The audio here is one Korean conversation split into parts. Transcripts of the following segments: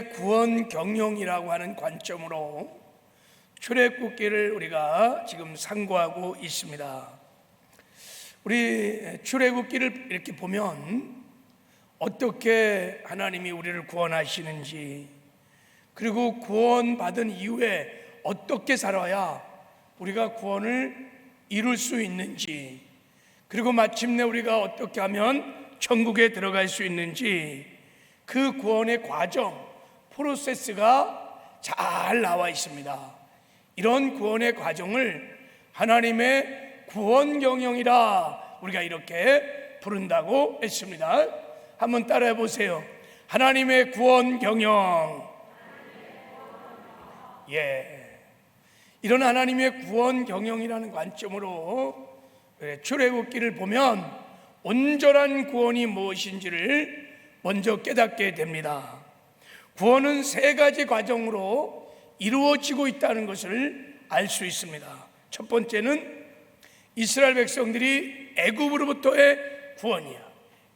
구원 경영이라고 하는 관점으로 출애굽기를 우리가 지금 상고하고 있습니다. 우리 출애굽기를 이렇게 보면 어떻게 하나님이 우리를 구원하시는지, 그리고 구원받은 이후에 어떻게 살아야 우리가 구원을 이룰 수 있는지, 그리고 마침내 우리가 어떻게 하면 천국에 들어갈 수 있는지, 그 구원의 과정, 프로세스가 잘 나와 있습니다. 이런 구원의 과정을 하나님의 구원 경영이라 우리가 이렇게 부른다고 했습니다. 한번 따라해 보세요. 하나님의 구원 경영. 이런 하나님의 구원 경영이라는 관점으로 출애굽기를 보면 온전한 구원이 무엇인지를 먼저 깨닫게 됩니다. 구원은 세 가지 과정으로 이루어지고 있다는 것을 알 수 있습니다. 첫 번째는 이스라엘 백성들이 애굽으로부터의 구원이야.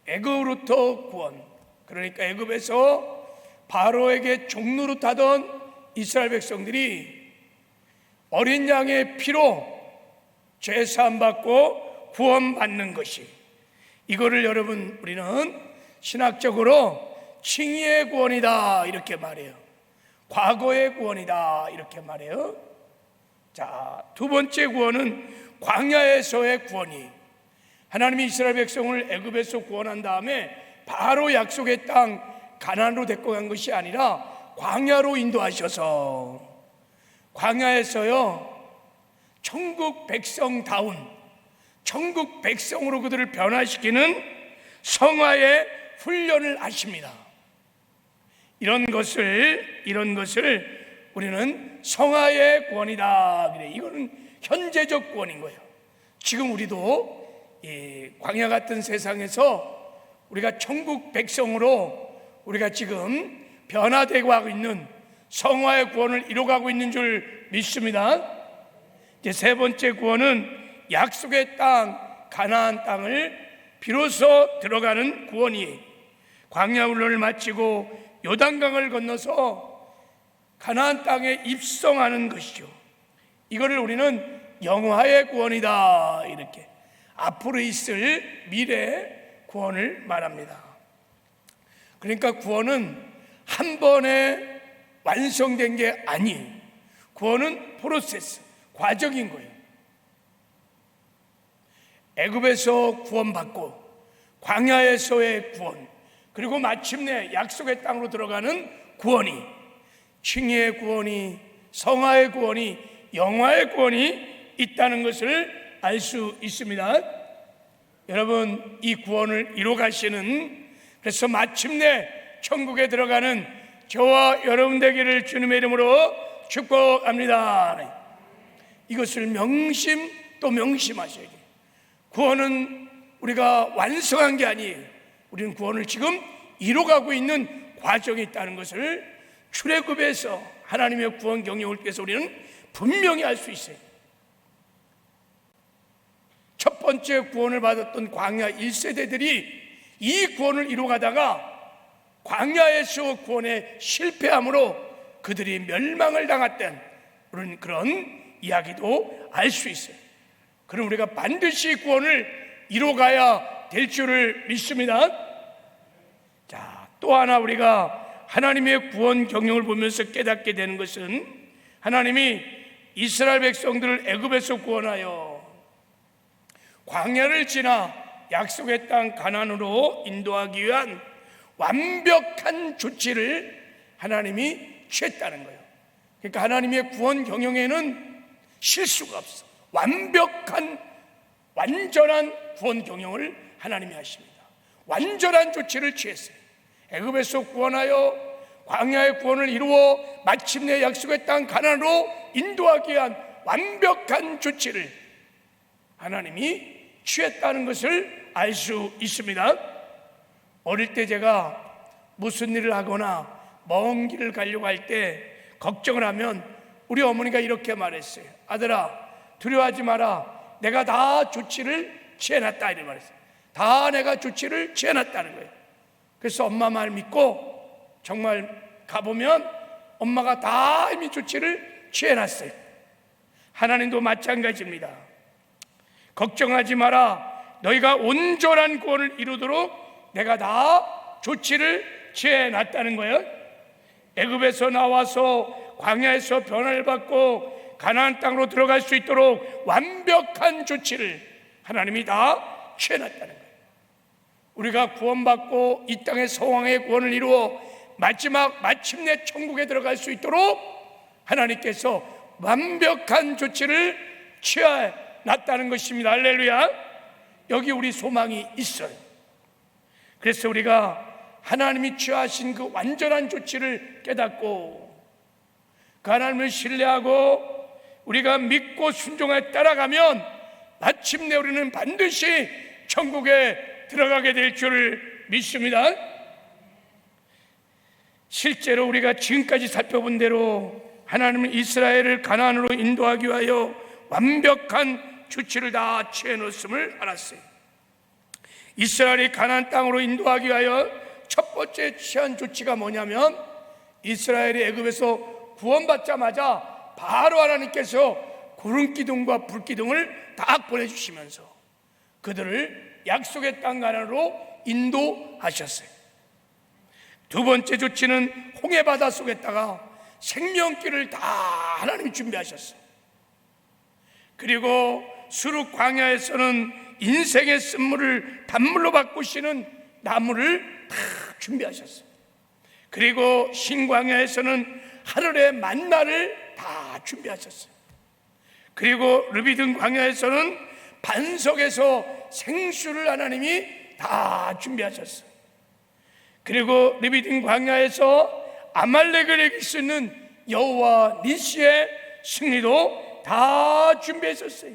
애굽으로부터 구원. 그러니까 애굽에서 바로에게 종노릇하던 이스라엘 백성들이 어린 양의 피로 죄 사함 받고 구원받는 것이, 이거를 여러분 우리는 신학적으로 칭의의 구원이다 이렇게 말해요. 과거의 구원이다 이렇게 말해요. 자, 두 번째 구원은 광야에서의 구원이, 하나님이 이스라엘 백성을 애굽에서 구원한 다음에 바로 약속의 땅 가나안으로 데리고 간 것이 아니라 광야로 인도하셔서 광야에서요 천국 백성다운 천국 백성으로 그들을 변화시키는 성화의 훈련을 하십니다. 이런 것을 우리는 성화의 구원이다 그래. 이거는 현재적 구원인 거예요. 지금 우리도 이 광야 같은 세상에서 우리가 천국 백성으로 우리가 지금 변화되고 하고 있는 성화의 구원을 이뤄가고 있는 줄 믿습니다. 이제 세 번째 구원은 약속의 땅 가나안 땅을 비로소 들어가는 구원이, 광야 훈련을 마치고 요단강을 건너서 가나안 땅에 입성하는 것이죠. 이거를 우리는 영화의 구원이다 이렇게, 앞으로 있을 미래 구원을 말합니다. 그러니까 구원은 한 번에 완성된 게 아니에요. 구원은 프로세스, 과정인 거예요. 애굽에서 구원받고 광야에서의 구원, 그리고 마침내 약속의 땅으로 들어가는 구원이, 칭의의 구원이, 성화의 구원이, 영화의 구원이 있다는 것을 알 수 있습니다. 여러분, 이 구원을 이뤄 가시는, 그래서 마침내 천국에 들어가는 저와 여러분 되기를 주님의 이름으로 축복합니다. 이것을 명심 또 명심하셔야 돼요. 구원은 우리가 완성한 게 아니에요. 우리는 구원을 지금 이뤄가고 있는 과정이 있다는 것을 출애굽에서 하나님의 구원 경영을 통해서 우리는 분명히 알 수 있어요. 첫 번째 구원을 받았던 광야 1세대들이 이 구원을 이뤄가다가 광야에서 구원에 실패함으로 그들이 멸망을 당했던 그런 이야기도 알 수 있어요. 그럼 우리가 반드시 구원을 이뤄가야 될 줄을 믿습니다. 자, 또 하나 우리가 하나님의 구원 경영을 보면서 깨닫게 되는 것은, 하나님이 이스라엘 백성들을 애굽에서 구원하여 광야를 지나 약속의 땅 가나안으로 인도하기 위한 완벽한 조치를 하나님이 취했다는 거예요. 그러니까 하나님의 구원 경영에는 실수가 없어. 완전한 구원 경영을 하나님이 하십니다. 완전한 조치를 취했어요. 애굽에서 구원하여 광야의 구원을 이루어 마침내 약속의 땅 가나안으로 인도하기 위한 완벽한 조치를 하나님이 취했다는 것을 알 수 있습니다. 어릴 때 제가 무슨 일을 하거나 먼 길을 가려고 할 때 걱정을 하면 우리 어머니가 이렇게 말했어요. 아들아, 두려워하지 마라. 내가 다 조치를 취해놨다 이렇게 말했어요. 다 내가 조치를 취해놨다는 거예요. 그래서 엄마 말 믿고 정말 가보면 엄마가 다 이미 조치를 취해놨어요. 하나님도 마찬가지입니다. 걱정하지 마라. 너희가 온전한 구원을 이루도록 내가 다 조치를 취해놨다는 거예요. 애굽에서 나와서 광야에서 변화를 받고 가나안 땅으로 들어갈 수 있도록 완벽한 조치를 하나님이 다 취해놨다는 거예요. 우리가 구원받고 이 땅의 성왕의 구원을 이루어 마침내 천국에 들어갈 수 있도록 하나님께서 완벽한 조치를 취해놨다는 것입니다. 할렐루야. 여기 우리 소망이 있어요. 그래서 우리가 하나님이 취하신 그 완전한 조치를 깨닫고 그 하나님을 신뢰하고 우리가 믿고 순종에 따라가면 마침내 우리는 반드시 천국에 들어가게 될 줄을 믿습니다. 실제로 우리가 지금까지 살펴본 대로 하나님은 이스라엘을 가나안으로 인도하기 위하여 완벽한 조치를 다 취해놓았음을 알았어요. 이스라엘이 가나안 땅으로 인도하기 위하여 첫 번째 취한 조치가 뭐냐면 이스라엘이 애굽에서 구원받자마자 바로 하나님께서 구름기둥과 불기둥을 다 보내주시면서 그들을 약속의 땅 가나안으로 인도하셨어요. 두 번째 조치는 홍해바다 속에다가 생명길을 다 하나님이 준비하셨어요. 그리고 수르 광야에서는 인생의 쓴물을 단물로 바꾸시는 나무를 다 준비하셨어요. 그리고 신광야에서는 하늘의 만나를 다 준비하셨어요. 그리고 르비든 광야에서는 반석에서 생수를 하나님이 다 준비하셨어요. 그리고 르비든 광야에서 아말렉을 이길 수 있는 여호와 니시의 승리도 다 준비했었어요.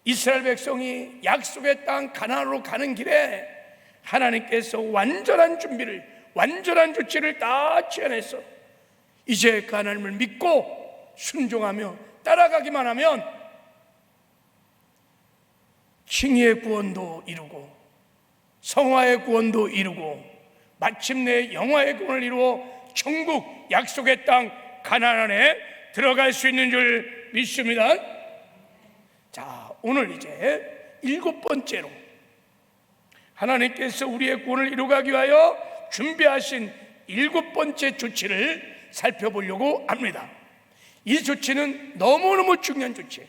이스라엘 백성이 약속의 땅 가나안으로 가는 길에 하나님께서 완전한 준비를, 완전한 조치를 다 취해내서 이제 그 하나님을 믿고 순종하며 따라가기만 하면 칭의의 구원도 이루고 성화의 구원도 이루고 마침내 영화의 구원을 이루어 천국 약속의 땅 가나안 안에 들어갈 수 있는 줄 믿습니다. 자, 오늘 이제 일곱 번째로 하나님께서 우리의 구원을 이루기 위하여 준비하신 일곱 번째 조치를 살펴보려고 합니다. 이 조치는 너무너무 중요한 조치예요.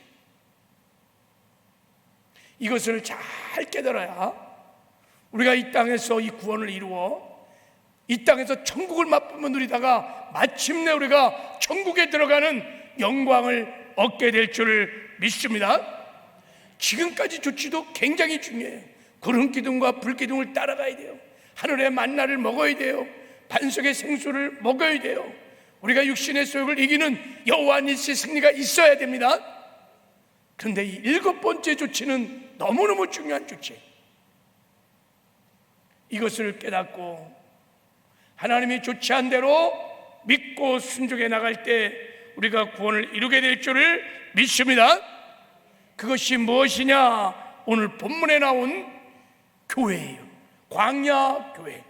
이것을 잘 깨달아야 우리가 이 땅에서 이 구원을 이루어 이 땅에서 천국을 맛보며 누리다가 마침내 우리가 천국에 들어가는 영광을 얻게 될 줄을 믿습니다. 지금까지 조치도 굉장히 중요해요. 구름기둥과 불기둥을 따라가야 돼요. 하늘의 만나를 먹어야 돼요. 반석의 생수를 먹어야 돼요. 우리가 육신의 소욕을 이기는 여호와 니시 승리가 있어야 됩니다. 그런데 이 일곱 번째 조치는 너무너무 중요한 조치예요. 이것을 깨닫고 하나님이 조치한 대로 믿고 순종해 나갈 때 우리가 구원을 이루게 될 줄을 믿습니다. 그것이 무엇이냐? 오늘 본문에 나온 교회예요. 광야 교회.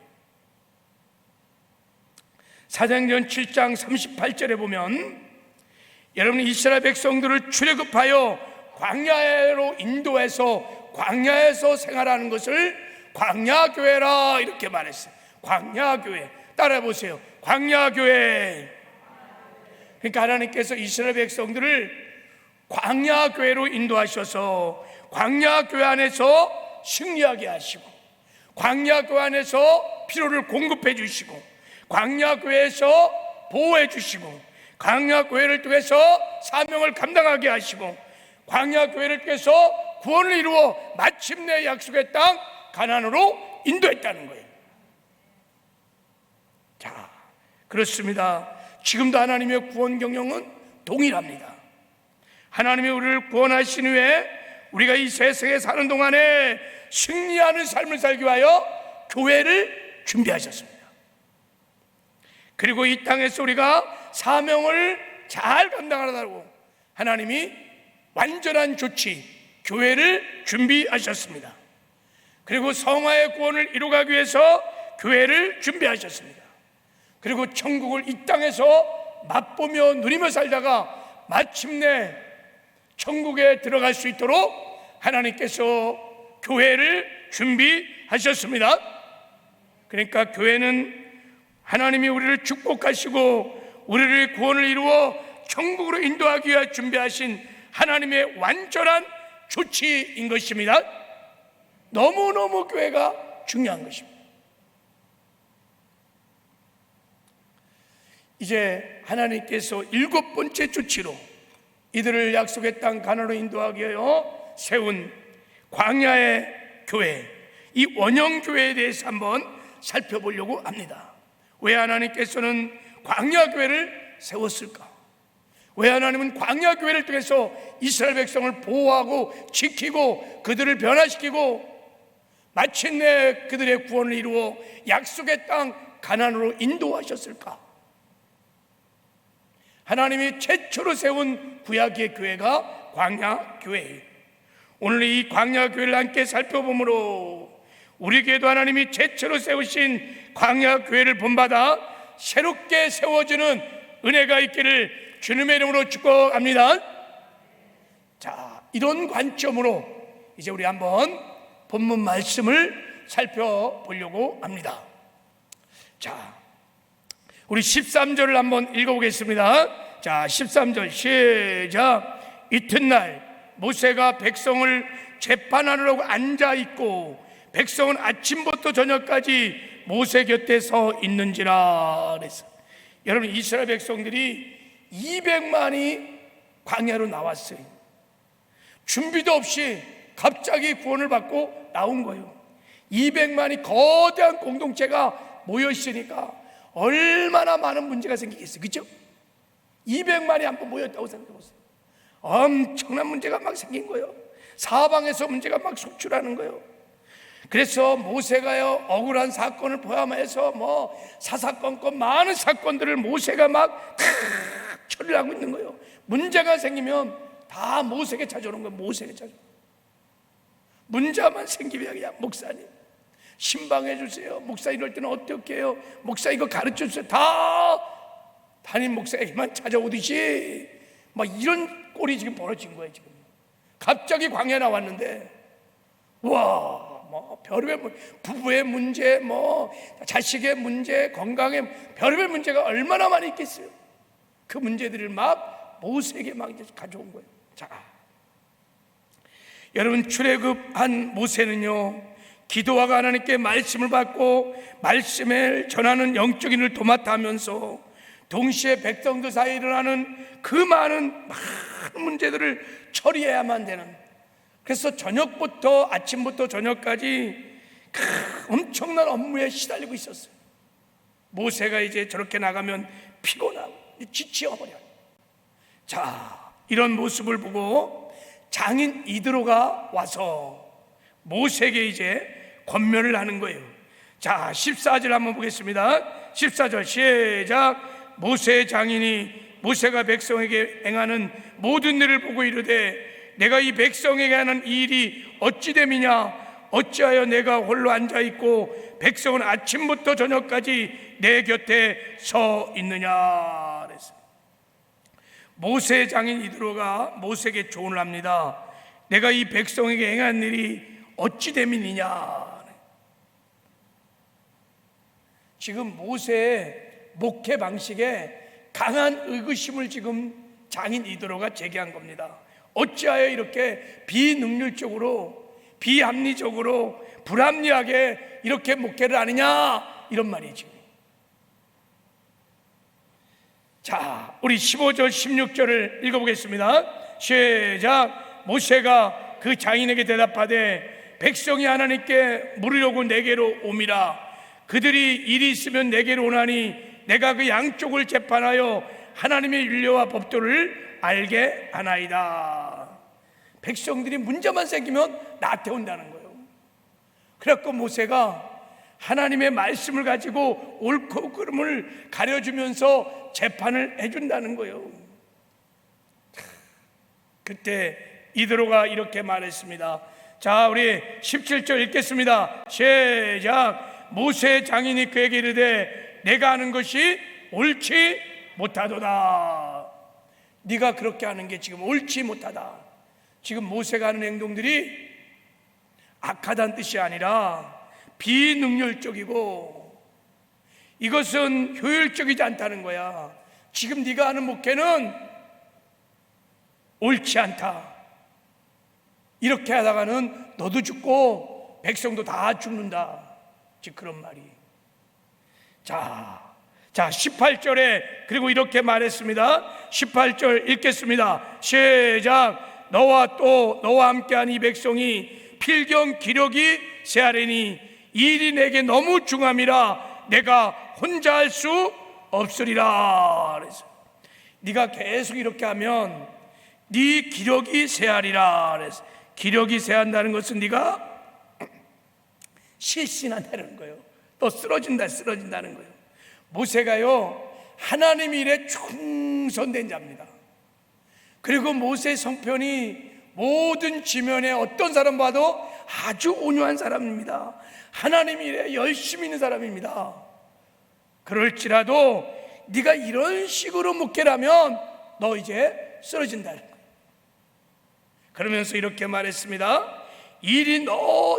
사도행전 7장 38절에 보면 여러분 이스라엘 백성들을 출애굽하여 광야로 인도해서 광야에서 생활하는 것을 광야교회라 이렇게 말했어요. 광야교회. 따라해 보세요. 광야교회. 그러니까 하나님께서 이스라엘 백성들을 광야교회로 인도하셔서 광야교회 안에서 승리하게 하시고 광야교회 안에서 필요를 공급해 주시고 광야교회에서 보호해 주시고 광야교회를 통해서 사명을 감당하게 하시고 광야교회를 통해서 구원을 이루어 마침내 약속의 땅 가나안으로 인도했다는 거예요. 자, 그렇습니다. 지금도 하나님의 구원 경영은 동일합니다. 하나님이 우리를 구원하신 후에 우리가 이 세상에 사는 동안에 승리하는 삶을 살기 위하여 교회를 준비하셨습니다. 그리고 이 땅에서 우리가 사명을 잘 감당하라고 하나님이 완전한 조치, 교회를 준비하셨습니다. 그리고 성화의 구원을 이루기 위해서 교회를 준비하셨습니다. 그리고 천국을 이 땅에서 맛보며 누리며 살다가 마침내 천국에 들어갈 수 있도록 하나님께서 교회를 준비하셨습니다. 그러니까 교회는 하나님이 우리를 축복하시고 우리를 구원을 이루어 천국으로 인도하기 위해 준비하신 하나님의 완전한 조치인 것입니다. 너무너무 교회가 중요한 것입니다. 이제 하나님께서 7번째 조치로 이들을 약속의 땅 가나안으로 인도하기 위하여 세운 광야의 교회, 이 원형교회에 대해서 한번 살펴보려고 합니다. 왜 하나님께서는 광야교회를 세웠을까? 왜 하나님은 광야교회를 통해서 이스라엘 백성을 보호하고 지키고 그들을 변화시키고 마침내 그들의 구원을 이루어 약속의 땅 가나안으로 인도하셨을까? 하나님이 최초로 세운 구약의 교회가 광야교회예요. 오늘 이 광야교회를 함께 살펴보므로 우리에게도 하나님이 최초로 세우신 광야교회를 본받아 새롭게 세워지는 은혜가 있기를 주님의 이름으로 축복합니다. 자, 이런 관점으로 이제 우리 한번 본문 말씀을 살펴보려고 합니다. 자, 우리 13절을 한번 읽어보겠습니다. 자, 13절 시작. 이튿날 모세가 백성을 재판하려고 앉아있고 백성은 아침부터 저녁까지 모세 곁에 서 있는지라 그랬어요. 여러분, 이스라엘 백성들이 200만이 광야로 나왔어요. 준비도 없이 갑자기 구원을 받고 나온 거예요. 200만이 거대한 공동체가 모여있으니까 얼마나 많은 문제가 생기겠어요. 그렇죠? 200만이 한번 모였다고 생각해보세요. 엄청난 문제가 막 생긴 거예요. 사방에서 문제가 막 속출하는 거예요. 그래서 모세가요, 억울한 사건을 포함해서 사사건건 많은 사건들을 모세가 막 처리를 하고 있는 거예요. 문제가 생기면 다 모세에게 찾아오는 거예요. 모세에게 찾아오는 거예요. 문제만 생기면 그냥 목사님 신방해 주세요. 목사 이럴 때는 어떻게 해요? 목사 이거 가르쳐 주세요. 다 담임 목사에게만 찾아오듯이 막 이런 꼴이 지금 벌어진 거예요. 지금 갑자기 광야 나왔는데 와, 별의별 부부의 문제, 자식의 문제, 건강의 별의별 문제가 얼마나 많이 있겠어요. 그 문제들을 막 모세에게 막 이제 가져온 거예요. 자, 여러분, 출애굽한 모세는요, 기도하고 하나님께 말씀을 받고 말씀을 전하는 영적인 일을 도맡아 하면서 동시에 백성들 사이에 일어나는 그 많은 문제들을 처리해야만 되는, 그래서 저녁부터 아침부터 저녁까지 엄청난 업무에 시달리고 있었어요. 모세가 이제 저렇게 나가면 피곤하고 지치어버려요. 자, 이런 모습을 보고 장인 이드로가 와서 모세에게 이제 권면을 하는 거예요. 자, 14절 한번 보겠습니다. 14절 시작. 모세의 장인이 모세가 백성에게 행하는 모든 일을 보고 이르되 내가 이 백성에게 하는 이 일이 어찌 됨이냐? 어찌하여 내가 홀로 앉아있고 백성은 아침부터 저녁까지 내 곁에 서 있느냐? 그랬어요. 모세의 장인 이드로가 모세에게 조언을 합니다. 내가 이 백성에게 행한 일이 어찌 됨이냐? 지금 모세의 목회 방식에 강한 의구심을 지금 장인 이드로가 제기한 겁니다. 어찌하여 이렇게 비능률적으로, 비합리적으로, 불합리하게 이렇게 목회를 하느냐? 이런 말이죠. 자, 우리 15절 16절을 읽어보겠습니다. 시작. 모세가 그 장인에게 대답하되 백성이 하나님께 물으려고 내게로 오미라. 그들이 일이 있으면 내게로 오나니 내가 그 양쪽을 재판하여 하나님의 윤례와 법도를 알게 하나이다. 백성들이 문제만 생기면 나한테 온다는 거예요. 그래서 모세가 하나님의 말씀을 가지고 옳고 그름을 가려주면서 재판을 해준다는 거예요. 그때 이드로가 이렇게 말했습니다. 자, 우리 17절 읽겠습니다. 시작. 모세 장인이 그에게 이르되 내가 하는 것이 옳지 못하도다. 네가 그렇게 하는 게 지금 옳지 못하다. 지금 모세가 하는 행동들이 악하다는 뜻이 아니라 비능률적이고 이것은 효율적이지 않다는 거야. 지금 네가 하는 목회는 옳지 않다. 이렇게 하다가는 너도 죽고 백성도 다 죽는다. 즉 그런 말이. 자 18절에 그리고 이렇게 말했습니다. 18절 읽겠습니다. 시작. 너와 함께한 이 백성이 필경 기력이 세하리니 이 일이 내게 너무 중함이라 내가 혼자 할 수 없으리라. 그래서 네가 계속 이렇게 하면 네 기력이 세하리라. 그래서 기력이 세한다는 것은 네가 실신한다는 거예요. 또 쓰러진다는 거예요. 모세가요 하나님 일에 충성된 자입니다. 그리고 모세 성편이 모든 지면에 어떤 사람 봐도 아주 온유한 사람입니다. 하나님 일에 열심히 있는 사람입니다. 그럴지라도 네가 이런 식으로 목회라면 너 이제 쓰러진다는 거예요. 그러면서 이렇게 말했습니다. 일이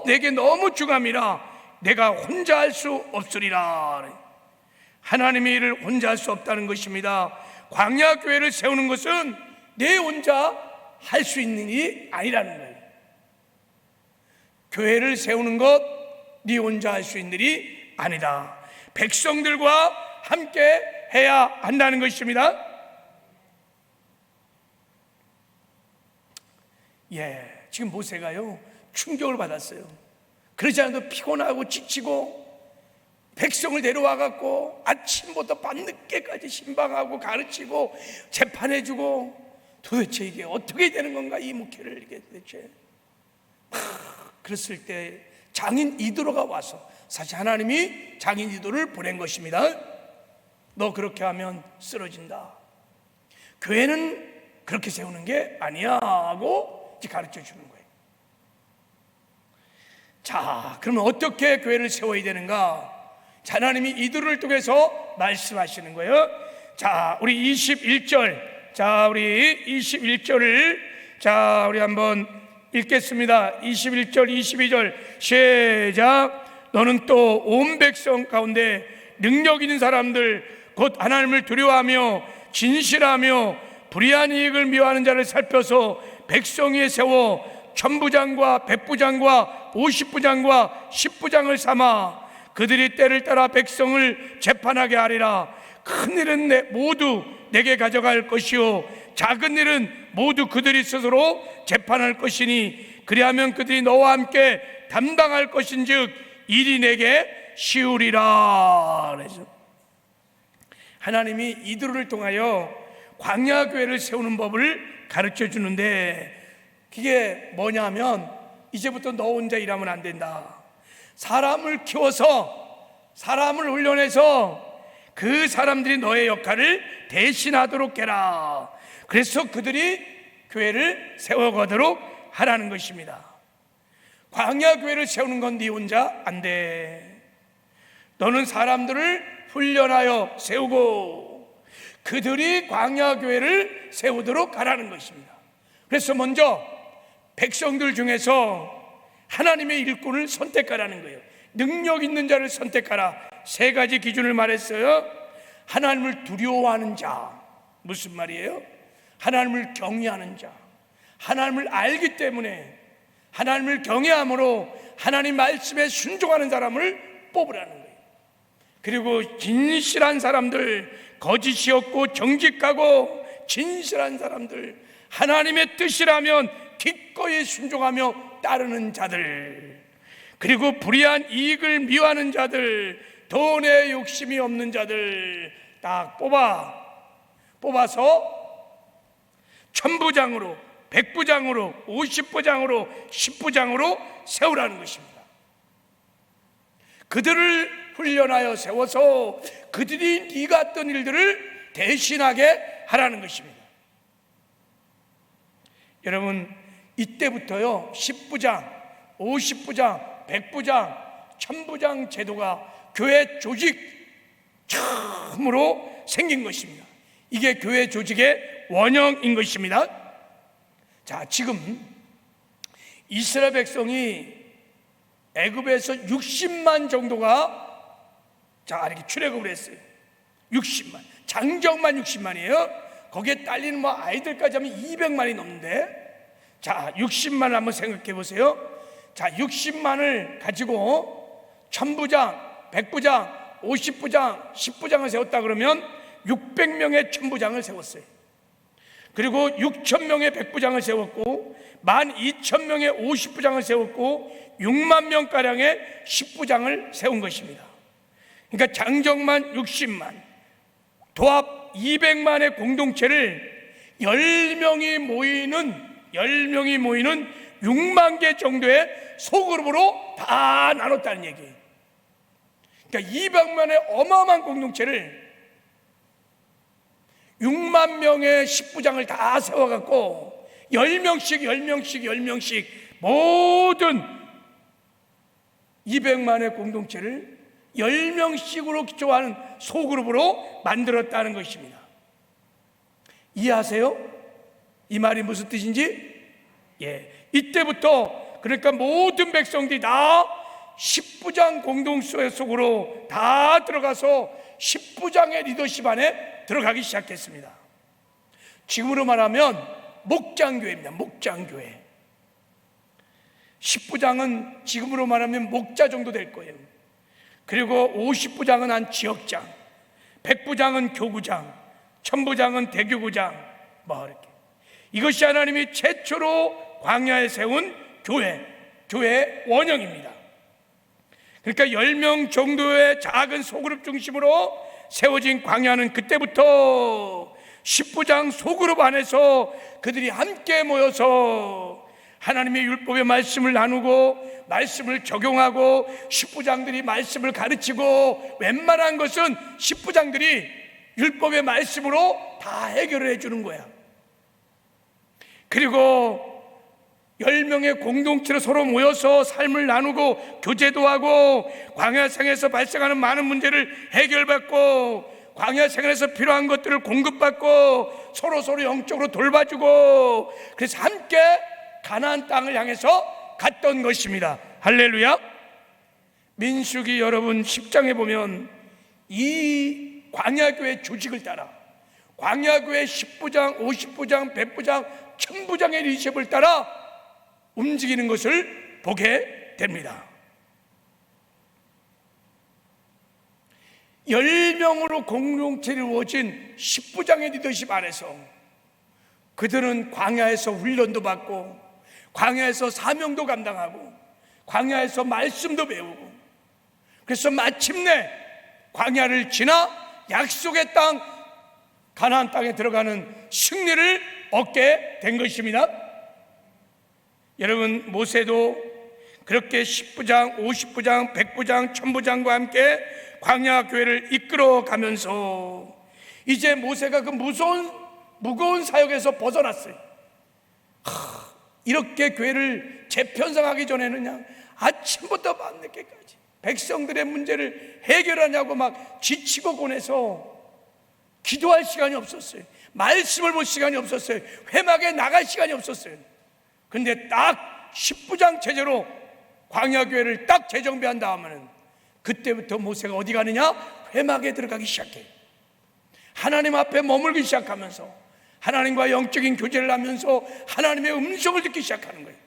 내게 너무 중함이라 내가 혼자 할 수 없으리라. 하나님의 일을 혼자 할 수 없다는 것입니다. 광야 교회를 세우는 것은 내 혼자 할 수 있는 일이 아니라는 거예요. 교회를 세우는 것 네 혼자 할 수 있는 일이 아니다. 백성들과 함께 해야 한다는 것입니다. 지금 모세가요 충격을 받았어요. 그러지 않아도 피곤하고 지치고 백성을 데려와 갖고 아침부터 밤늦게까지 신방하고 가르치고 재판해주고 도대체 이게 어떻게 되는 건가, 이 목회를 이게 도대체. 그랬을 때 장인 이도로가 와서, 사실 하나님이 장인 이도를 보낸 것입니다. 너 그렇게 하면 쓰러진다. 교회는 그렇게 세우는 게 아니야 하고 가르쳐 주는 거예요. 자, 그러면 어떻게 교회를 세워야 되는가? 자, 하나님이 이들을 통해서 말씀하시는 거예요. 자, 우리 21절. 자, 우리 21절을 우리 한번 읽겠습니다. 21절, 22절 시작. 너는 또 온 백성 가운데 능력 있는 사람들 곧 하나님을 두려워하며 진실하며 불의한 이익을 미워하는 자를 살펴서 백성 위에 세워 천부장과 백부장과 50부장과 10부장을 삼아 그들이 때를 따라 백성을 재판하게 하리라. 큰 일은 모두 내게 가져갈 것이요 작은 일은 모두 그들이 스스로 재판할 것이니 그리하면 그들이 너와 함께 담당할 것인즉 일이 내게 쉬우리라. 그래서 하나님이 이들을 통하여 광야 교회를 세우는 법을 가르쳐 주는데, 그게 뭐냐면 이제부터 너 혼자 일하면 안 된다. 사람을 키워서 사람을 훈련해서 그 사람들이 너의 역할을 대신하도록 해라. 그래서 그들이 교회를 세워가도록 하라는 것입니다. 광야 교회를 세우는 건 네 혼자 안 돼. 너는 사람들을 훈련하여 세우고 그들이 광야 교회를 세우도록 하라는 것입니다. 그래서 먼저 백성들 중에서 하나님의 일꾼을 선택하라는 거예요. 능력 있는 자를 선택하라. 세 가지 기준을 말했어요. 하나님을 두려워하는 자, 무슨 말이에요? 하나님을 경외하는 자, 하나님을 알기 때문에 하나님을 경외함으로 하나님 말씀에 순종하는 사람을 뽑으라는 거예요. 그리고 진실한 사람들, 거짓이 없고 정직하고 진실한 사람들, 하나님의 뜻이라면 기꺼이 순종하며 따르는 자들, 그리고 불의한 이익을 미워하는 자들, 돈에 욕심이 없는 자들 딱 뽑아서 천부장으로, 백부장으로, 50부장으로, 10부장으로 세우라는 것입니다. 그들을 훈련하여 세워서 그들이 네가 했던 일들을 대신하게 하라는 것입니다. 여러분, 이때부터요 10부장, 50부장, 100부장, 1000부장 제도가 교회 조직, 처음으로 생긴 것입니다. 이게 교회 조직의 원형인 것입니다. 자, 지금 이스라엘 백성이 애굽에서 60만 정도가 이렇게 출애굽을 했어요. 60만, 장정만 60만이에요. 거기에 딸리는 아이들까지 하면 200만이 넘는데, 자, 60만을 한번 생각해 보세요. 자, 60만을 가지고 1000부장, 100부장, 50부장, 10부장을 세웠다 그러면 600명의 천부장을 세웠어요. 그리고 6000명의 100부장을 세웠고 12000명의 50부장을 세웠고 6만 명가량의 10부장을 세운 것입니다. 그러니까 장정만 60만, 도합 200만의 공동체를 10명이 모이는 6만 개 정도의 소그룹으로 다 나눴다는 얘기예요. 그러니까 200만의 어마어마한 공동체를 6만 명의 10부장을 다 세워갖고 10명씩 모든 200만의 공동체를 10명씩으로 기초하는 소그룹으로 만들었다는 것입니다. 이해하세요? 이 말이 무슨 뜻인지? 이때부터 그러니까 모든 백성들이 다 10부장 공동체 속으로 다 들어가서 10부장의 리더십 안에 들어가기 시작했습니다. 지금으로 말하면 목장교회입니다. 목장교회. 10부장은 지금으로 말하면 목자 정도 될 거예요. 그리고 50부장은 한 지역장, 100부장은 교구장, 1000부장은 대교구장, 이렇게. 이것이 하나님이 최초로 광야에 세운 교회의 원형입니다. 그러니까 10명 정도의 작은 소그룹 중심으로 세워진 광야는 그때부터 10부장 소그룹 안에서 그들이 함께 모여서 하나님의 율법의 말씀을 나누고 말씀을 적용하고 10부장들이 말씀을 가르치고 웬만한 것은 10부장들이 율법의 말씀으로 다 해결을 해주는 거야. 그리고 10명의 공동체로 서로 모여서 삶을 나누고 교제도 하고 광야생에서 발생하는 많은 문제를 해결받고 광야생활에서 필요한 것들을 공급받고 서로 영적으로 돌봐주고 그래서 함께 가나안 땅을 향해서 갔던 것입니다. 할렐루야. 민수기 여러분 10장에 보면 이 광야교회 조직을 따라 광야교회 10부장, 50부장, 100부장, 1000부장의 리더십을 따라 움직이는 것을 보게 됩니다. 10명으로 공동체를 이루어진 10부장의 리더십 안에서 그들은 광야에서 훈련도 받고 광야에서 사명도 감당하고 광야에서 말씀도 배우고 그래서 마침내 광야를 지나 약속의 땅 가나안 땅에 들어가는 승리를 얻게 된 것입니다. 여러분, 모세도 그렇게 10부장, 50부장, 100부장, 1000부장과 함께 광야 교회를 이끌어 가면서 이제 모세가 그 무거운 사역에서 벗어났어요. 이렇게 교회를 재편성하기 전에는 아침부터 밤늦게까지 백성들의 문제를 해결하냐고 막 지치고 고뇌서 기도할 시간이 없었어요. 말씀을 볼 시간이 없었어요. 회막에 나갈 시간이 없었어요. 근데 딱 10부장 체제로 광야교회를 딱 재정비한 다음에는 그때부터 모세가 어디 가느냐? 회막에 들어가기 시작해요. 하나님 앞에 머물기 시작하면서 하나님과 영적인 교제를 하면서 하나님의 음성을 듣기 시작하는 거예요.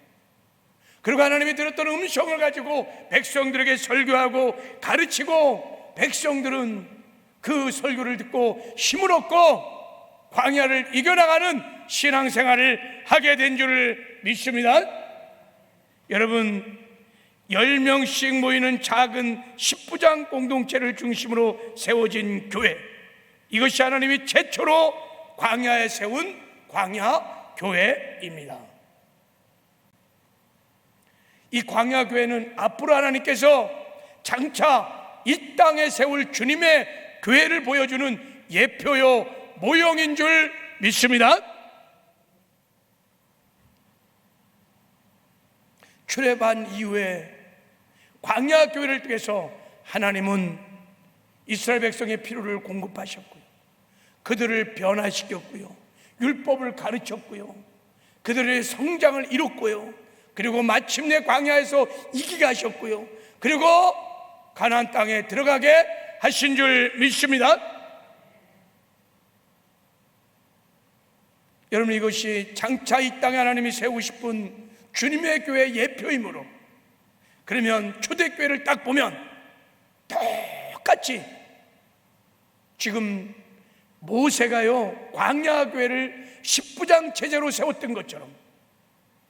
그리고 하나님이 들었던 음성을 가지고 백성들에게 설교하고 가르치고 백성들은 그 설교를 듣고 힘을 얻고 광야를 이겨나가는 신앙생활을 하게 된 줄을 믿습니다. 여러분, 10명씩 모이는 작은 10부장 공동체를 중심으로 세워진 교회, 이것이 하나님이 최초로 광야에 세운 광야 교회입니다. 이 광야 교회는 앞으로 하나님께서 장차 이 땅에 세울 주님의 교회를 보여주는 예표요 모형인 줄 믿습니다. 출애굽한 이후에 광야 교회를 통해서 하나님은 이스라엘 백성의 필요를 공급하셨고요, 그들을 변화시켰고요, 율법을 가르쳤고요, 그들의 성장을 이뤘고요, 그리고 마침내 광야에서 이기게 하셨고요, 그리고 가나안 땅에 들어가게 하신 줄 믿습니다. 여러분, 이것이 장차 이 땅에 하나님이 세우고 싶은 주님의 교회 예표이므로, 그러면 초대교회를 딱 보면 똑같이 지금 모세가요 광야 교회를 십부장 체제로 세웠던 것처럼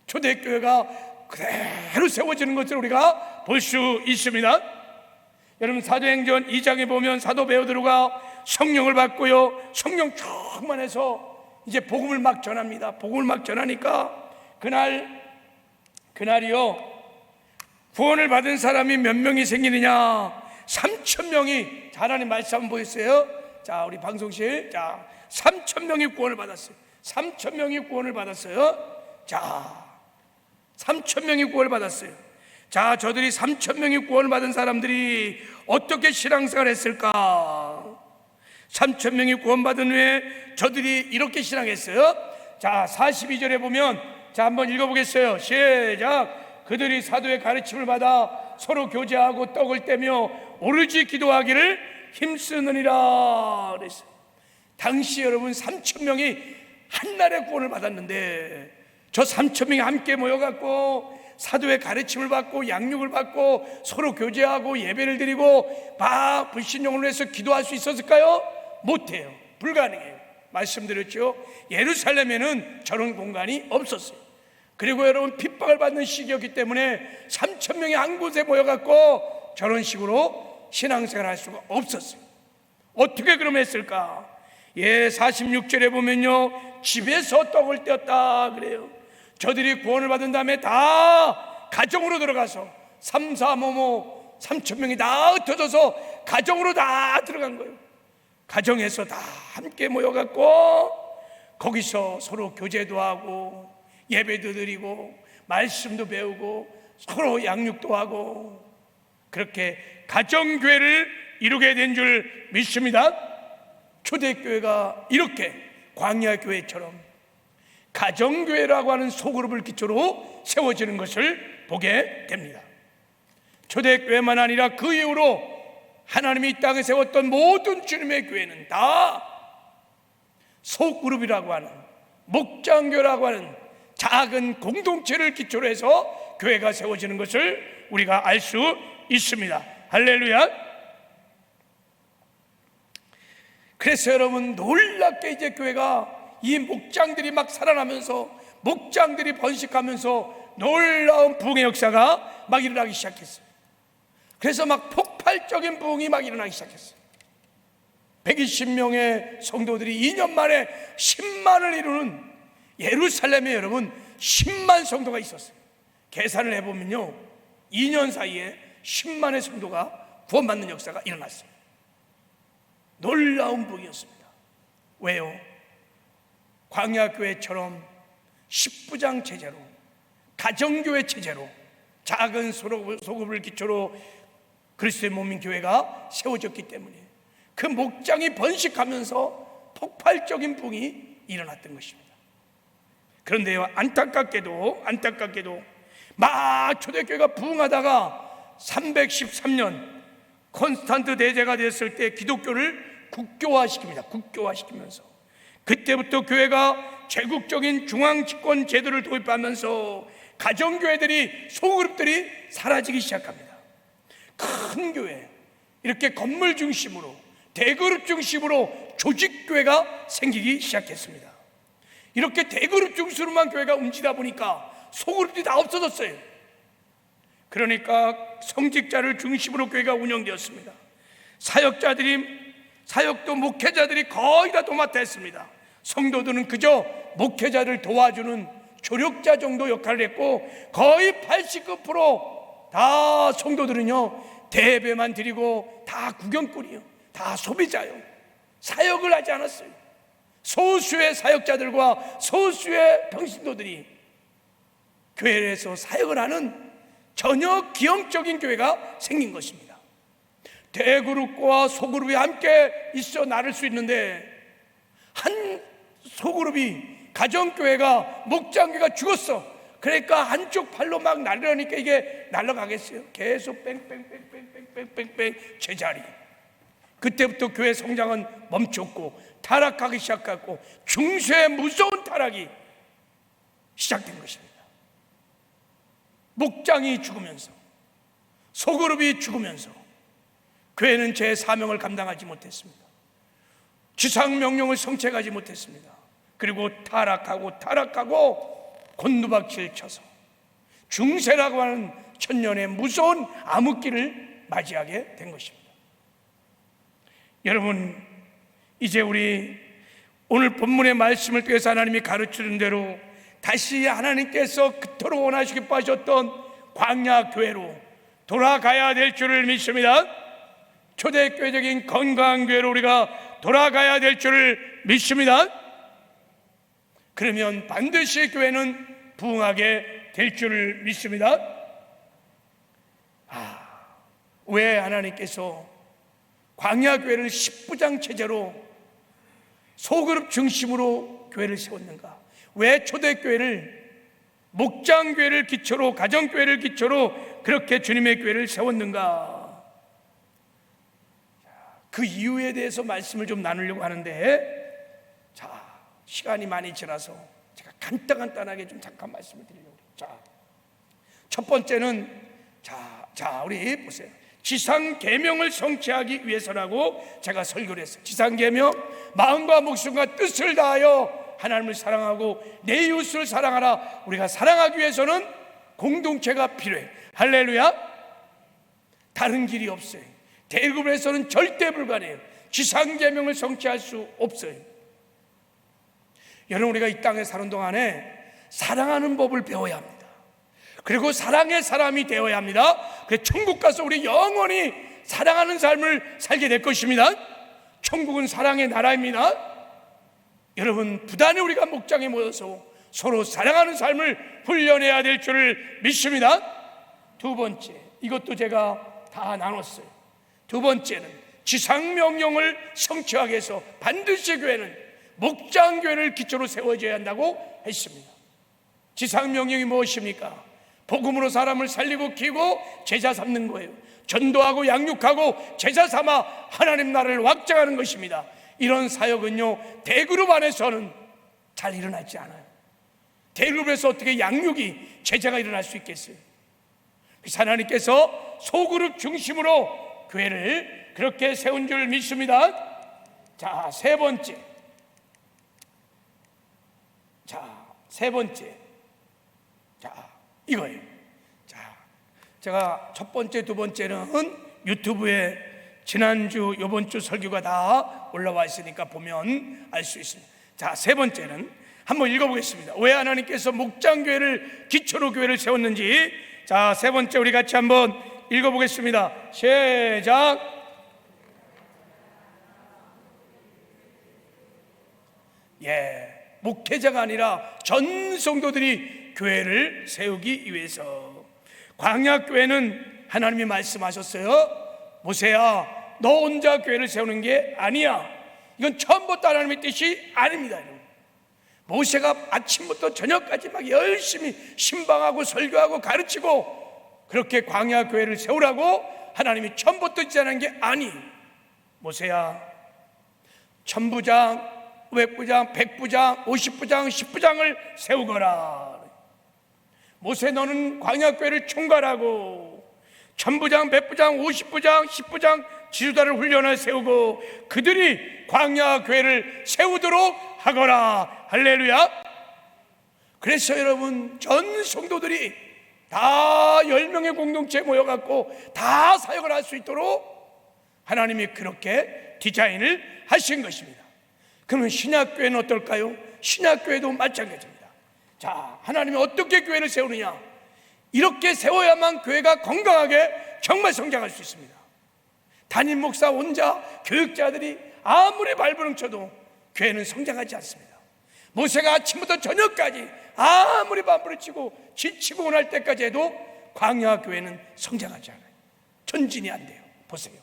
초대교회가 그대로 세워지는 것을 우리가 볼 수 있습니다. 여러분, 사도행전 2장에 보면 사도 베드로가 성령을 받고요, 성령 충만해서 이제 복음을 막 전합니다. 복음을 막 전하니까 그날이요 구원을 받은 사람이 몇 명이 생기느냐? 3,000명이. 자, 하나님 말씀 한번 보였어요. 자, 우리 방송실. 자, 3,000명이 구원을 받았어요. 3,000명이 구원을 받았어요. 자, 3,000명이 구원을 받았어요. 자, 저들이 3,000명이 구원을 받은 사람들이 어떻게 신앙생활을 했을까? 3,000명이 구원받은 후에 저들이 이렇게 신앙했어요. 자, 42절에 보면, 자, 한번 읽어보겠어요. 시작. 그들이 사도의 가르침을 받아 서로 교제하고 떡을 떼며 오르지 기도하기를 힘쓰느니라 그랬어요. 당시 여러분 3,000명이 한날에 구원을 받았는데, 저 3,000명이 함께 모여갖고 사도의 가르침을 받고 양육을 받고 서로 교제하고 예배를 드리고 막 불신용을 해서 기도할 수 있었을까요? 못해요. 불가능해요. 말씀드렸죠. 예루살렘에는 저런 공간이 없었어요. 그리고 여러분, 핍박을 받는 시기였기 때문에 3,000명이 한 곳에 모여갖고 저런 식으로 신앙생활을 할 수가 없었어요. 어떻게 그럼 했을까? 46절에 보면요, 집에서 떡을 떼었다 그래요. 저들이 구원을 받은 다음에 다 가정으로 들어가서 3, 4, 3,000명이 다 흩어져서 가정으로 다 들어간 거예요. 가정에서 다 함께 모여갖고 거기서 서로 교제도 하고 예배도 드리고 말씀도 배우고 서로 양육도 하고 그렇게 가정교회를 이루게 된 줄 믿습니다. 초대교회가 이렇게 광야교회처럼 가정교회라고 하는 소그룹을 기초로 세워지는 것을 보게 됩니다. 초대교회만 아니라 그 이후로 하나님이 이 땅에 세웠던 모든 주님의 교회는 다 소그룹이라고 하는, 목장교라고 하는 작은 공동체를 기초로 해서 교회가 세워지는 것을 우리가 알 수 있습니다. 할렐루야. 그래서 여러분, 놀랍게 이제 교회가 이 목장들이 막 살아나면서, 목장들이 번식하면서 놀라운 부흥의 역사가 막 일어나기 시작했어요. 그래서 막 폭발적인 부흥이 막 일어나기 시작했어요. 120명의 성도들이 2년 만에 10만을 이루는, 예루살렘에 여러분 10만 성도가 있었어요. 계산을 해보면요, 2년 사이에 10만의 성도가 구원받는 역사가 일어났어요. 놀라운 부흥이었습니다. 왜요? 광야교회처럼 십부장 체제로, 가정교회 체제로, 작은 소그룹을 기초로 그리스도의 몸인 교회가 세워졌기 때문에 그 목장이 번식하면서 폭발적인 부흥이 일어났던 것입니다. 그런데요, 안타깝게도 막 초대교회가 부흥하다가 313년 콘스탄트 대제가 됐을 때 기독교를 국교화시키면서 그때부터 교회가 제국적인 중앙집권 제도를 도입하면서 가정교회들이, 소그룹들이 사라지기 시작합니다. 큰 교회, 이렇게 건물 중심으로, 대그룹 중심으로 조직교회가 생기기 시작했습니다. 이렇게 대그룹 중심으로만 교회가 움직이다 보니까 소그룹이 다 없어졌어요. 그러니까 성직자를 중심으로 교회가 운영되었습니다. 사역도 목회자들이 거의 다 도맡아 했습니다. 성도들은 그저 목회자를 도와주는 조력자 정도 역할을 했고, 거의 89%다 성도들은요 대배만 드리고 다 구경꾼이요, 다 소비자요, 사역을 하지 않았어요. 소수의 사역자들과 소수의 평신도들이 교회에서 사역을 하는 전혀 기형적인 교회가 생긴 것입니다. 대그룹과 소그룹이 함께 있어 나를 수 있는데, 한 소그룹이 가정교회가 목장교회가 죽었어. 그러니까 한쪽 팔로 막 날려니까 이게 날아가겠어요? 계속 뺑뺑뺑뺑뺑뺑뺑 제자리. 그때부터 교회 성장은 멈췄고 타락하기 시작했고 중세의 무서운 타락이 시작된 것입니다. 목장이 죽으면서, 소그룹이 죽으면서 교회는 제 사명을 감당하지 못했습니다. 지상명령을 성취하지 못했습니다. 그리고 타락하고 곤두박질 쳐서 중세라고 하는 천년의 무서운 암흑기를 맞이하게 된 것입니다. 여러분, 이제 우리 오늘 본문의 말씀을 통해서 하나님이 가르치는 대로 다시 하나님께서 그토록 원하시기 빠졌던 광야 교회로 돌아가야 될 줄을 믿습니다. 초대교회적인 건강한 교회로 우리가 돌아가야 될 줄을 믿습니다. 그러면 반드시 교회는 부흥하게 될 줄을 믿습니다. 왜 하나님께서 광야교회를 10부장 체제로 소그룹 중심으로 교회를 세웠는가? 왜 초대교회를 목장교회를 기초로, 가정교회를 기초로 그렇게 주님의 교회를 세웠는가? 그 이유에 대해서 말씀을 좀 나누려고 하는데, 시간이 많이 지나서 제가 간단하게 좀 잠깐 말씀을 드리려고 해요. 첫 번째는 우리 보세요. 지상 계명을 성취하기 위해서라고 제가 설교를 했어요. 지상 계명, 마음과 목숨과 뜻을 다하여 하나님을 사랑하고 내 이웃을 사랑하라. 우리가 사랑하기 위해서는 공동체가 필요해. 할렐루야. 다른 길이 없어요. 대급에서는 절대 불가능해요. 지상 계명을 성취할 수 없어요. 여러분, 우리가 이 땅에 사는 동안에 사랑하는 법을 배워야 합니다. 그리고 사랑의 사람이 되어야 합니다. 그래서 천국 가서 우리 영원히 사랑하는 삶을 살게 될 것입니다. 천국은 사랑의 나라입니다. 여러분, 부단히 우리가 목장에 모여서 서로 사랑하는 삶을 훈련해야 될 줄을 믿습니다. 두 번째, 이것도 제가 다 나눴어요. 두 번째는 지상명령을 성취하기 위해서 반드시 교회는 목장교회를 기초로 세워져야 한다고 했습니다. 지상명령이 무엇입니까? 복음으로 사람을 살리고 키우고 제자 삼는 거예요. 전도하고 양육하고 제자 삼아 하나님 나라를 확장하는 것입니다. 이런 사역은요, 대그룹 안에서는 잘 일어나지 않아요. 대그룹에서 어떻게 양육이, 제자가 일어날 수 있겠어요? 그래서 하나님께서 소그룹 중심으로 교회를 그렇게 세운 줄 믿습니다. 세 번째, 이거예요. 제가 첫 번째, 두 번째는 유튜브에 지난주, 요번주 설교가 다 올라와 있으니까 보면 알 수 있습니다. 세 번째는 한번 읽어보겠습니다. 왜 하나님께서 목장교회를 기초로 교회를 세웠는지. 세 번째 우리 같이 한번 읽어보겠습니다. 시작. 목회자가 아니라 전 성도들이 교회를 세우기 위해서. 광야교회는 하나님이 말씀하셨어요. 모세야, 너 혼자 교회를 세우는 게 아니야. 이건 처음부터 하나님의 뜻이 아닙니다. 모세가 아침부터 저녁까지 막 열심히 신방하고 설교하고 가르치고 그렇게 광야교회를 세우라고 하나님이 처음부터 지시하는 게 아니. 모세야, 1000부장, 500부장, 100부장, 50부장, 10부장을 세우거라. 모세, 너는 광야교회를 총괄하고 1000부장, 100부장, 50부장, 10부장 지도자를 훈련해 세우고 그들이 광야교회를 세우도록 하거라. 할렐루야. 그래서 여러분, 전 성도들이 다 10명의 공동체에 모여갖고 다 사역을 할 수 있도록 하나님이 그렇게 디자인을 하신 것입니다. 그러면 신약교회는 어떨까요? 신약교회도 마찬가지입니다. 하나님이 어떻게 교회를 세우느냐? 이렇게 세워야만 교회가 건강하게 정말 성장할 수 있습니다. 담임 목사 혼자, 교육자들이 아무리 발버둥 쳐도 교회는 성장하지 않습니다. 모세가 아침부터 저녁까지 아무리 발버둥 치고 지치고 원할 때까지 해도 광야 교회는 성장하지 않아요. 전진이 안 돼요. 보세요.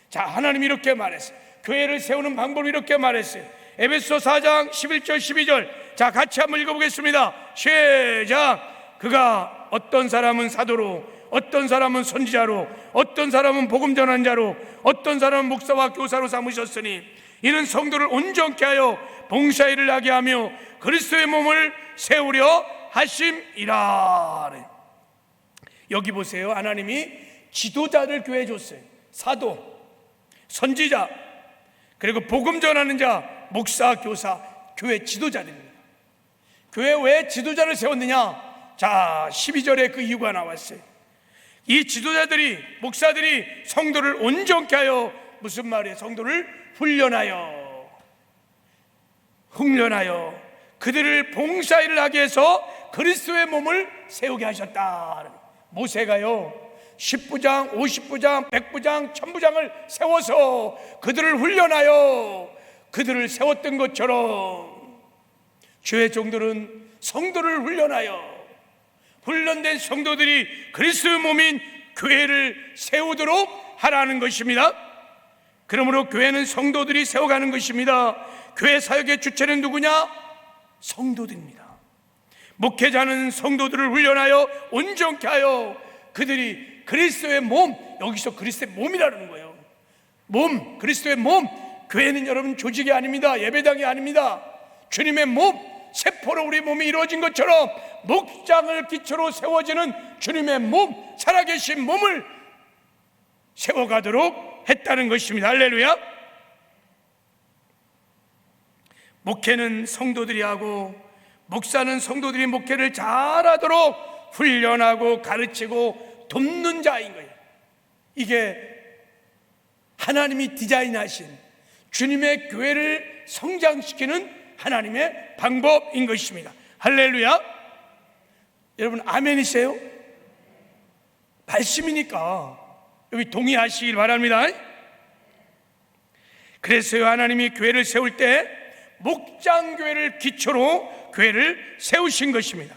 자, 하나님이 이렇게 말했어요. 교회를 세우는 방법을 이렇게 말했어요. 에베소 4장 11절 12절. 자, 같이 한번 읽어보겠습니다. 시작. 그가 어떤 사람은 사도로, 어떤 사람은 선지자로, 어떤 사람은 복음 전한 자로, 어떤 사람은 목사와 교사로 삼으셨으니 이는 성도를 온전케 하여 봉사일을 하게 하며 그리스도의 몸을 세우려 하심이라. 여기 보세요. 하나님이 지도자를 교회에 줬어요. 사도, 선지자, 그리고 복음 전하는 자, 목사, 교사, 교회 지도자들입니다. 교회 왜 지도자를 세웠느냐? 자, 12절에 그 이유가 나왔어요. 이 지도자들이, 목사들이 성도를 온전케 하여, 무슨 말이에요? 성도를 훈련하여 그들을 봉사일을 하게 해서 그리스도의 몸을 세우게 하셨다. 모세가요 10부장, 50부장, 100부장, 1000부장을 세워서 그들을 훈련하여 그들을 세웠던 것처럼 교회 종들은 성도를 훈련하여 훈련된 성도들이 그리스도의 몸인 교회를 세우도록 하라는 것입니다. 그러므로 교회는 성도들이 세워가는 것입니다. 교회 사역의 주체는 누구냐? 성도들입니다. 목회자는 성도들을 훈련하여 온전케 하여 그들이 그리스도의 몸, 여기서 그리스도의 몸이라는 거예요. 몸, 그리스도의 몸. 교회는 여러분 조직이 아닙니다. 예배당이 아닙니다. 주님의 몸, 세포로 우리 몸이 이루어진 것처럼 목장을 기초로 세워지는 주님의 몸, 살아계신 몸을 세워가도록 했다는 것입니다. 할렐루야. 목회는 성도들이 하고 목사는 성도들이 목회를 잘하도록 훈련하고 가르치고 돕는 자인 거예요. 이게 하나님이 디자인하신 주님의 교회를 성장시키는 하나님의 방법인 것입니다. 할렐루야. 여러분 아멘이세요? 말씀이니까 여기 동의하시길 바랍니다. 그래서요, 하나님이 교회를 세울 때 목장교회를 기초로 교회를 세우신 것입니다.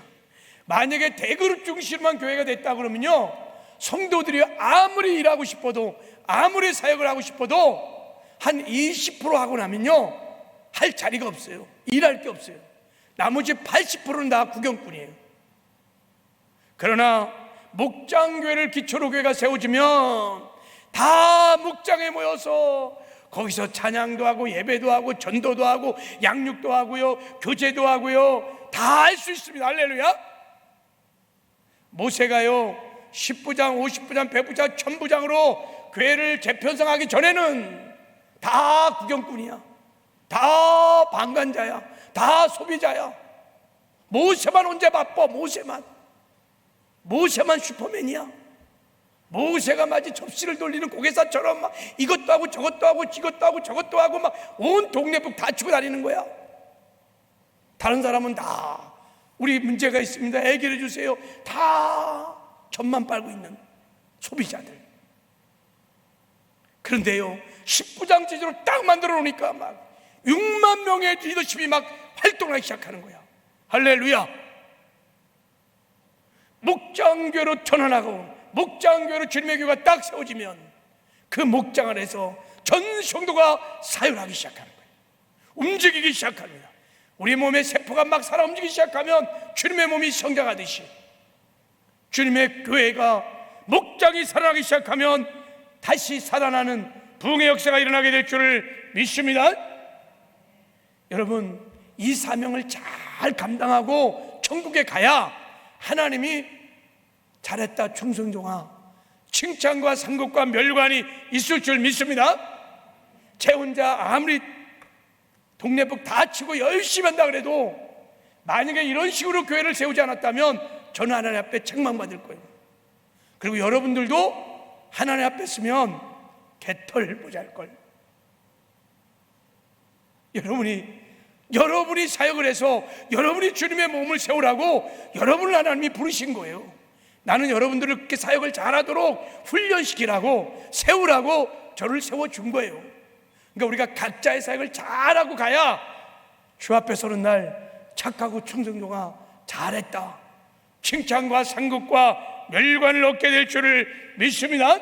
만약에 대그룹 중심만 교회가 됐다 그러면요, 성도들이 아무리 일하고 싶어도, 아무리 사역을 하고 싶어도 한 20% 하고 나면요 할 자리가 없어요. 일할 게 없어요. 나머지 80%는 다 구경꾼이에요. 그러나 목장교회를 기초로 교회가 세워지면 다 목장에 모여서 거기서 찬양도 하고 예배도 하고 전도도 하고 양육도 하고요, 교제도 하고요, 다 할 수 있습니다. 할렐루야. 모세가요 10부장, 50부장, 100부장, 1000부장으로 교회를 재편성하기 전에는 다 구경꾼이야, 다 방관자야, 다 소비자야. 모세만 언제 바빠? 모세만 슈퍼맨이야. 모세가 마치 접시를 돌리는 고개사처럼 막 이것도 하고 저것도 하고 이것도 하고 저것도 하고 막 온 동네북 다 치고 다니는 거야. 다른 사람은 다 우리 문제가 있습니다, 해결해 주세요, 다 점만 빨고 있는 소비자들. 그런데요 10부장 제도로 딱 만들어 놓으니까 막 6만 명의 리더십이 막 활동하기 시작하는 거야. 할렐루야. 목장교회로 전환하고 목장교회로 주님의 교회가 딱 세워지면 그 목장 안에서 전 성도가 사역하기 시작하는 거예요. 움직이기 시작합니다. 우리 몸의 세포가 막 살아 움직이기 시작하면 주님의 몸이 성장하듯이 주님의 교회가 목장이 살아나기 시작하면 다시 살아나는 부흥의 역사가 일어나게 될 줄을 믿습니다. 여러분, 이 사명을 잘 감당하고 천국에 가야 하나님이 잘했다 충성종아 칭찬과 상급과 멸관이 있을 줄 믿습니다. 제 혼자 아무리 동네북 다 치고 열심히 한다 그래도 만약에 이런 식으로 교회를 세우지 않았다면 저는 하나님 앞에 책망받을 거예요. 그리고 여러분들도 하나님 앞에 서면 개털 모자랄걸. 여러분이 사역을 해서 여러분이 주님의 몸을 세우라고 여러분을 하나님이 부르신 거예요. 나는 여러분들을 그렇게 사역을 잘하도록 훈련시키라고, 세우라고 저를 세워준 거예요. 그러니까 우리가 각자의 사역을 잘하고 가야 주 앞에 서는 날 착하고 충성종아 잘했다 칭찬과 상급과 멸관을 얻게 될 줄을 믿습니다.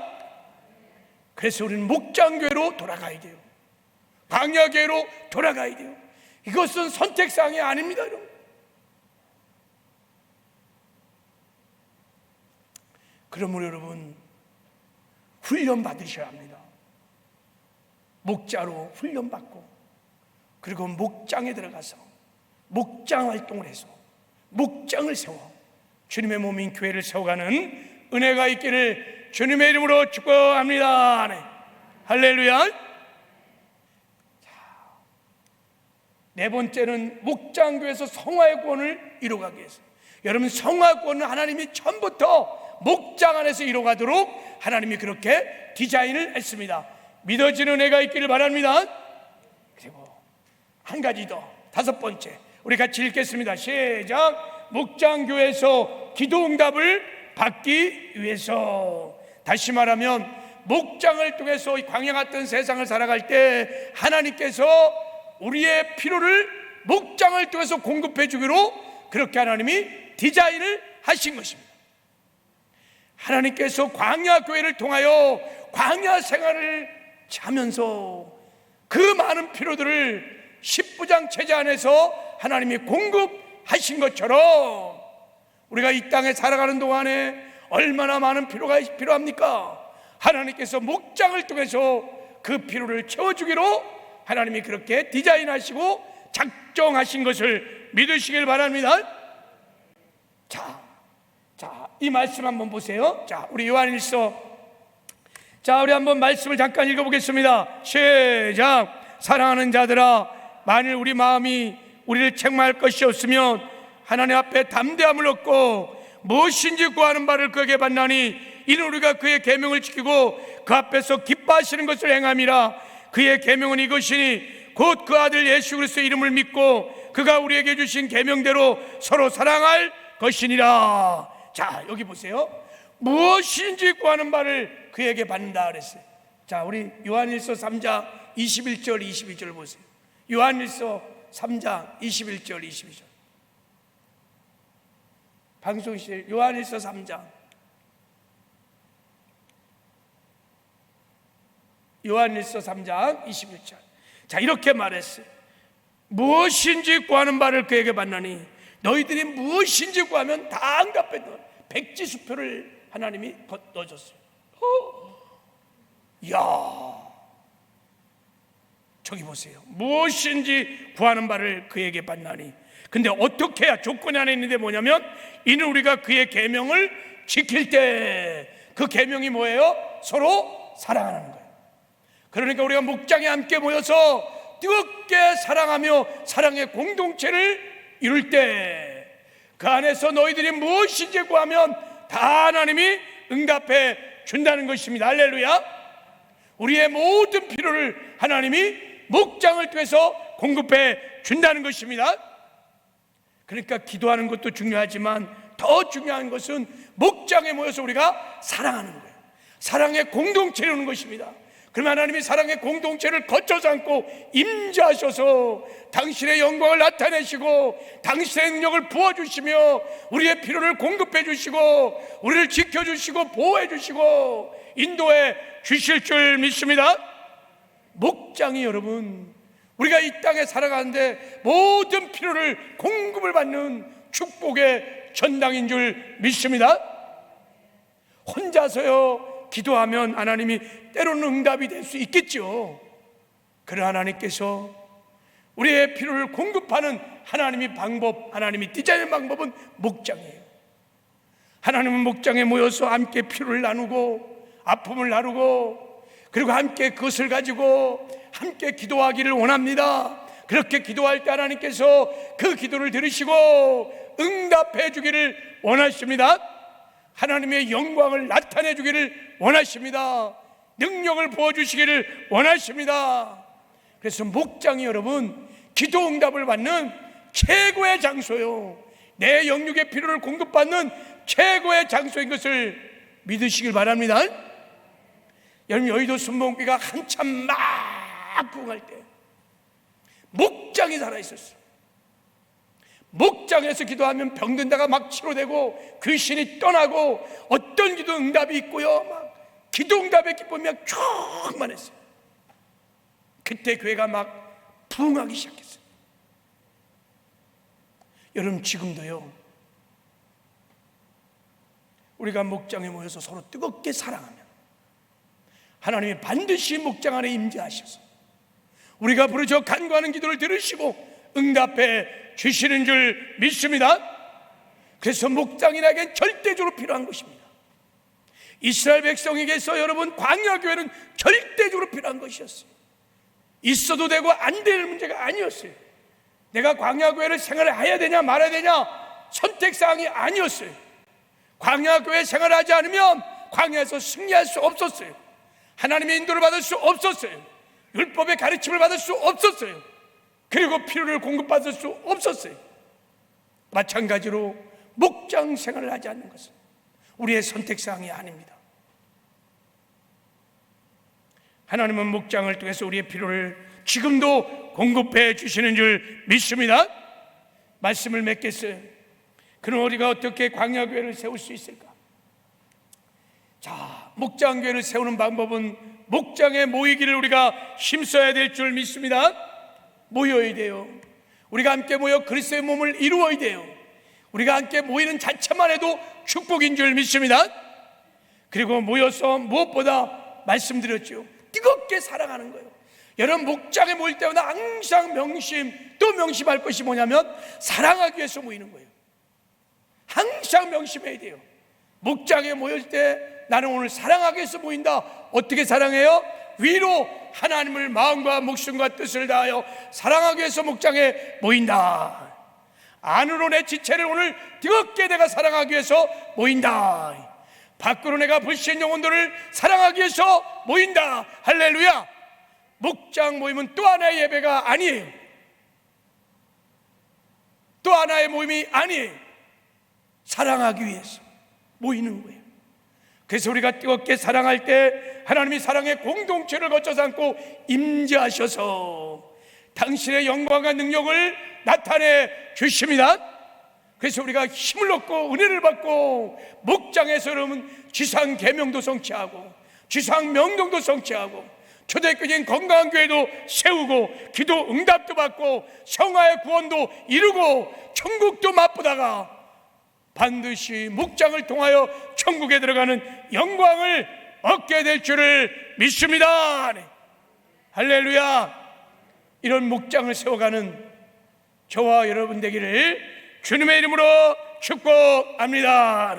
그래서 우리는 목장교회로 돌아가야 돼요. 광야교회로 돌아가야 돼요. 이것은 선택사항이 아닙니다, 여러분. 그러므로 여러분, 훈련 받으셔야 합니다. 목자로 훈련 받고, 그리고 목장에 들어가서 목장 활동을 해서 목장을 세워 주님의 몸인 교회를 세워가는 은혜가 있기를 주님의 이름으로 축복합니다. 네. 할렐루야. 네 번째는 목장교회에서 성화의 구원을 이루어가기 위해서, 여러분, 성화 구원은 하나님이 처음부터 목장 안에서 이루어가도록 하나님이 그렇게 디자인을 했습니다. 믿어지는 은혜가 있기를 바랍니다. 그리고 한 가지 더, 다섯 번째, 우리 같이 읽겠습니다. 시작. 목장교회에서 기도응답을 받기 위해서, 다시 말하면 목장을 통해서 이 광야 같은 세상을 살아갈 때 하나님께서 우리의 필요를 목장을 통해서 공급해 주기로 그렇게 하나님이 디자인을 하신 것입니다. 하나님께서 광야 교회를 통하여 광야 생활을 하면서 그 많은 필요들을 십부장 체제 안에서 하나님이 공급하신 것처럼 우리가 이 땅에 살아가는 동안에 얼마나 많은 필요가 필요합니까? 하나님께서 목장을 통해서 그 필요를 채워주기로 하나님이 그렇게 디자인하시고 작정하신 것을 믿으시길 바랍니다. 자, 이 말씀 한번 보세요. 자, 우리 요한일서, 자, 우리 한번 말씀을 잠깐 읽어보겠습니다. 시작. 사랑하는 자들아, 만일 우리 마음이 우리를 책망할 것이 없으면 하나님 앞에 담대함을 얻고 무엇인지 구하는 바를 그에게 받나니 이는 우리가 그의 계명을 지키고 그 앞에서 기뻐하시는 것을 행함이라. 그의 계명은 이것이니 곧 그 아들 예수 그리스도의 이름을 믿고 그가 우리에게 주신 계명대로 서로 사랑할 것이니라. 자, 여기 보세요. 무엇인지 구하는 바를 그에게 받는다 그랬어요. 자, 우리 요한일서 3장 21절 22절 보세요. 요한일서 3장 21절 22절. 방송실 요한일서 3장, 요한일서 3장 21절. 자, 이렇게 말했어요. 무엇인지 구하는 바를 그에게 받나니 너희들이 무엇인지 구하면 다 응답해. 백지수표를 하나님이 넣어줬어요. 이야, 저기 보세요. 무엇인지 구하는 바를 그에게 받나니. 근데 어떻게 해야, 조건이 안에 있는데 뭐냐면 이는 우리가 그의 계명을 지킬 때, 그 계명이 뭐예요? 서로 사랑하는 거예요. 그러니까 우리가 목장에 함께 모여서 뜨겁게 사랑하며 사랑의 공동체를 이룰 때 그 안에서 너희들이 무엇인지 구하면 다 하나님이 응답해 준다는 것입니다. 할렐루야. 우리의 모든 필요를 하나님이 목장을 통해서 공급해 준다는 것입니다. 그러니까 기도하는 것도 중요하지만 더 중요한 것은 목장에 모여서 우리가 사랑하는 거예요. 사랑의 공동체를 이루는 것입니다. 그러면 하나님이 사랑의 공동체를 거쳐 삼고 임재하셔서 당신의 영광을 나타내시고 당신의 능력을 부어주시며 우리의 필요를 공급해 주시고 우리를 지켜주시고 보호해 주시고 인도해 주실 줄 믿습니다. 목장이, 여러분, 우리가 이 땅에 살아가는데 모든 필요를 공급을 받는 축복의 전당인 줄 믿습니다. 혼자서요 기도하면 하나님이 때로는 응답이 될 수 있겠죠. 그러나 하나님께서 우리의 필요를 공급하는 하나님의 방법, 하나님이 디자인의 방법은 목장이에요. 하나님은 목장에 모여서 함께 필요를 나누고 아픔을 나누고 그리고 함께 그것을 가지고 함께 기도하기를 원합니다. 그렇게 기도할 때 하나님께서 그 기도를 들으시고 응답해 주기를 원하십니다. 하나님의 영광을 나타내 주기를 원하십니다. 능력을 부어주시기를 원하십니다. 그래서 목장이, 여러분, 기도 응답을 받는 최고의 장소요, 내 영육의 필요를 공급받는 최고의 장소인 것을 믿으시길 바랍니다. 여러분, 여의도 순복음교회가 한참 막 부흥할 때 목장이 살아있었어요. 목장에서 기도하면 병든 데가 막 치료되고 귀신이 떠나고 어떤 기도 응답이 있고요, 막 기도응답의 기쁨이 충만했어요. 그때 교회가 막 부흥하기 시작했어요. 여러분, 지금도요, 우리가 목장에 모여서 서로 뜨겁게 사랑하면 하나님이 반드시 목장 안에 임재하셔서 우리가 부르짖어 간구하는 기도를 들으시고 응답해 주시는 줄 믿습니다. 그래서 목장인에겐 절대적으로 필요한 것입니다. 이스라엘 백성에게서 여러분, 광야교회는 절대적으로 필요한 것이었어요. 있어도 되고 안 될 문제가 아니었어요. 내가 광야교회를 생활을 해야 되냐 말아야 되냐 선택사항이 아니었어요. 광야교회 생활을 하지 않으면 광야에서 승리할 수 없었어요. 하나님의 인도를 받을 수 없었어요. 율법의 가르침을 받을 수 없었어요. 그리고 필요를 공급받을 수 없었어요. 마찬가지로 목장 생활을 하지 않는 것은 우리의 선택사항이 아닙니다. 하나님은 목장을 통해서 우리의 필요를 지금도 공급해 주시는 줄 믿습니다. 말씀을 맺겠어요. 그럼 우리가 어떻게 광야교회를 세울 수 있을까? 자, 목장교회를 세우는 방법은 목장에 모이기를 우리가 힘써야 될 줄 믿습니다. 모여야 돼요. 우리가 함께 모여 그리스도의 몸을 이루어야 돼요. 우리가 함께 모이는 자체만 해도 축복인 줄 믿습니다. 그리고 모여서 무엇보다 말씀드렸죠, 뜨겁게 사랑하는 거예요. 여러분, 목장에 모일 때마다 항상 또 명심할 것이 뭐냐면 사랑하기 위해서 모이는 거예요. 항상 명심해야 돼요. 목장에 모일 때 나는 오늘 사랑하기 위해서 모인다. 어떻게 사랑해요? 위로 하나님을 마음과 목숨과 뜻을 다하여 사랑하기 위해서 목장에 모인다. 안으로 내 지체를 오늘 뜨겁게 내가 사랑하기 위해서 모인다. 밖으로 내가 불신 영혼들을 사랑하기 위해서 모인다. 할렐루야. 목장 모임은 또 하나의 예배가 아니에요. 또 하나의 모임이 아니에요. 사랑하기 위해서 모이는 거예요. 그래서 우리가 뜨겁게 사랑할 때 하나님이 사랑의 공동체를 거쳐 삼고 임재하셔서 당신의 영광과 능력을 나타내 주십니다. 그래서 우리가 힘을 얻고 은혜를 받고 목장에서 여러분 지상 계명도 성취하고 지상 명령도 성취하고 초대교회인 건강한 교회도 세우고 기도 응답도 받고 성화의 구원도 이루고 천국도 맛보다가 반드시 목장을 통하여 천국에 들어가는 영광을 얻게 될 줄을 믿습니다. 할렐루야. 이런 목장을 세워가는 저와 여러분 되기를 주님의 이름으로 축복합니다.